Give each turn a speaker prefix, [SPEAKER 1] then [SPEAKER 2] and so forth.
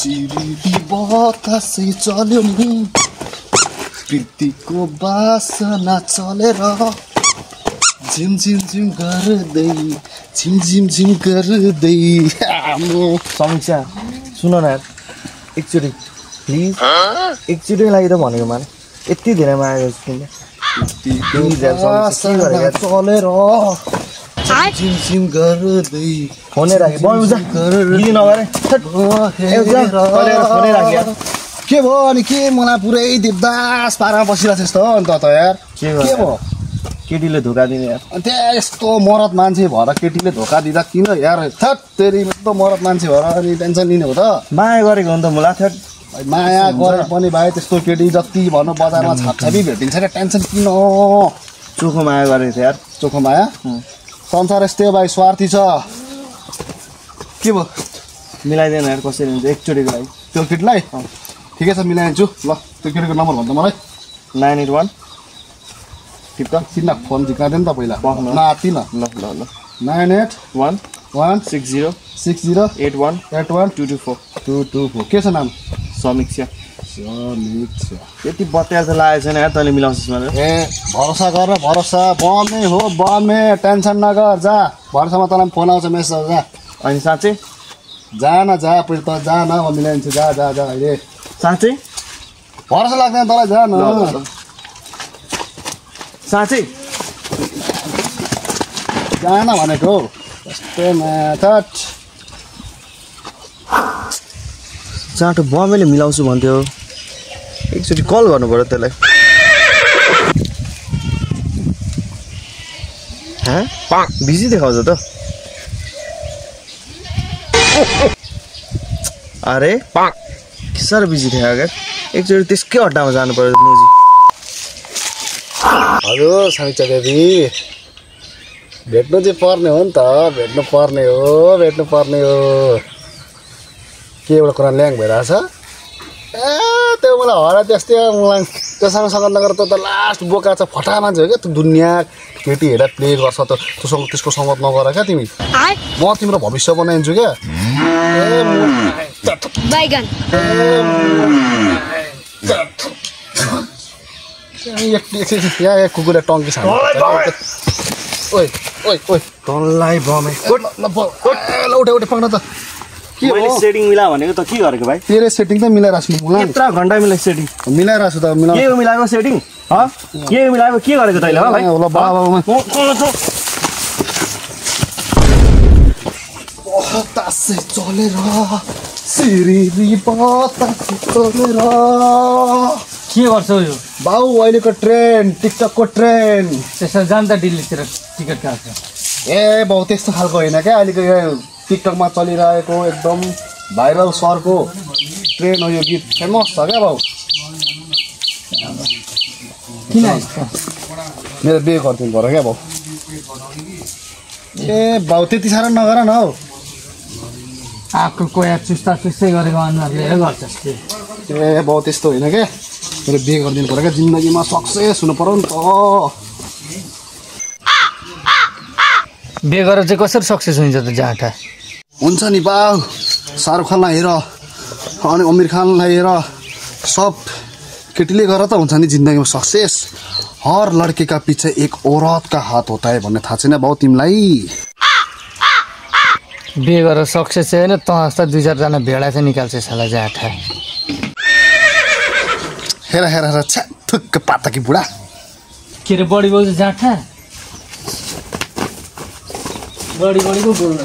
[SPEAKER 1] सिरिरी बतासै चल्यो नि प्रीतिको बासना चलेर झिम झिम झिम गर्दै झिम झिम झिम गर्दै
[SPEAKER 2] समीक्षा सुन न यार एकचोटि प्लिज एकचोटि लागि त भनेको man यति धेरै माया गर्छु तिमीले
[SPEAKER 1] चलेर झिम झिम गर्दै
[SPEAKER 2] फोनै राखे बौजा गिरी नगरे
[SPEAKER 1] के भयो अनि के मलाई पुरै देवदास पारमा बसिरहेको छ अन्त त यार के भयो
[SPEAKER 2] केटीले धोका दिने यार
[SPEAKER 1] अनि त्यहाँ यस्तो मरद मान्छे भएर केटीले धोका दिँदा किन यार थट तेरी यस्तो मरद मान्छे भएर अनि टेन्सन लिने हो त
[SPEAKER 2] माया गरेको हो नि त मलाई थट
[SPEAKER 1] माया गरे पनि भाइ त्यस्तो केटी जति भन्नु बजारमा छापछापी भेटिन्छ क्या टेन्सन किन
[SPEAKER 2] चोखो माया गरेको थियो यार
[SPEAKER 1] चोखो माया संसार यस्तै भाइ स्वार्थी छ के भयो
[SPEAKER 2] मिलाइदिएन यार कसरी हुन्छ एकचोटिको लागि
[SPEAKER 1] त्यो केटीलाई ठिकै छ मिलाइदिन्छु ल त्यो केटीको नम्बर भन्छ मलाई
[SPEAKER 2] 981
[SPEAKER 1] टिप्दा किन फोन झिक्रादियो नि त पहिला नाति न
[SPEAKER 2] ल ल ल
[SPEAKER 1] 98116081224 के छ नाम
[SPEAKER 2] समीक्षा यति बत्याल त लागेको छैन यार तैँले मिलाउँछस् भनेर
[SPEAKER 1] ए भरोसा गर भरोसा बन्ने हो बन्ने टेन्सन नगर जा भरोसामा तँलाई फोन आउँछ मेसेज आउँछ जा
[SPEAKER 2] अनि साँच्चै
[SPEAKER 1] जा न जा पहिला त जा न म मिलाइदिन्छु जा जा जा अहिले
[SPEAKER 2] साँच्चै
[SPEAKER 1] भरोसा लाग्दैन तँलाई जा न
[SPEAKER 2] साँच्चै
[SPEAKER 1] जा न भनेको यस्तो म्याथट
[SPEAKER 2] चाँटो बमेले मिलाउँछु भन्थ्यो एकचोटि कल गर्नु पर्यो त्यसलाई बिजी देखाउँछ त अरे के साह्रो बिजी देखायो क्या एकचोटि त्यसकै अड्डामा जानु पर्यो मोजी
[SPEAKER 1] हजुर समीक्षा देवी भेट्नु चाहिँ पर्ने हो नि त भेट्नु पर्ने हो के एउटा कुरा ल्याङ भइरहेछ ए त्यो मलाई हरा त्यस्तै मलाई त्योसँग सङ्गत नगर त लास्ट बोका छ फटा मान्छे हो क्या त्यो दुनियाँ केटी हेरेर प्ले गर्छ त त्योसँग त्यसको सङ्गत नगर क्या तिमी म तिम्रो भविष्य बनाइदिन्छु क्या यहाँ एक कुकुरले टङ्की छ
[SPEAKER 2] तँलाई बमे
[SPEAKER 1] उठे पक्न त के
[SPEAKER 2] मैले सेटिङ मिला भनेको त के गरेको भाइ
[SPEAKER 1] तेरो सेटिङ त मिलाइरहेको छु मलाई
[SPEAKER 2] यत्रो घन्टा मिलाइ सेटिङ
[SPEAKER 1] मिलाइरहेको छु त
[SPEAKER 2] के मिलाएको सेटिङ के मिलाएको के गरेको तैँले भाइ
[SPEAKER 1] बतासे चलेर सिरिरी बतासे चलेर
[SPEAKER 3] के गर्छौ यो
[SPEAKER 1] बाउ अहिलेको ट्रेन्ड टिकटकको ट्रेन्ड
[SPEAKER 3] त्यसो जान त दिल्लीतिर टिकट काट्छ
[SPEAKER 1] ए बाउ त्यस्तो खालको होइन क्या अहिलेको यो टिकटकमा चलिरहेको एकदम भाइरल सरको ट्रेन्ड हो यो गीत फेमस छ क्या बाउ
[SPEAKER 3] किन
[SPEAKER 1] मेरो बिहे गरिदिनु पर्यो क्या बाउ ए बाउ त्यति साह्रो नगर न हौ
[SPEAKER 3] आएको कोया चुस्ता चुस्तै गरेको अनुहारले गर्छस्
[SPEAKER 1] ए बाउ त्यस्तो होइन क्या मेरो बिहे गरिदिनु पर्यो क्या जिन्दगीमा सक्सेस हुनु पर्यो नि त
[SPEAKER 3] बिहे गरेर चाहिँ कसरी सक्सेस हुन्छ त जाँटा
[SPEAKER 1] हुन्छ नि बाउ शाहरुख खानलाई हेर अनि आमिर खानलाई हेर सब केटीले गरेर त हुन्छ नि जिन्दगीमा सक्सेस हर लड़के का पीछे एक औरत का हाथ होता है भन्ने थाहा छैन बाउ तिमीलाई
[SPEAKER 3] बिहे गरेर सक्सेस चाहिँ होइन तँ जस्ता 2-4 जना भेडा चाहिँ निकाल्छ साला जाँटा
[SPEAKER 1] हेर हेर हेर छ्या थुक्क पाता कि बुढा
[SPEAKER 3] के अरे बढी बोल्छ जाँटा बढी पो बोल्नु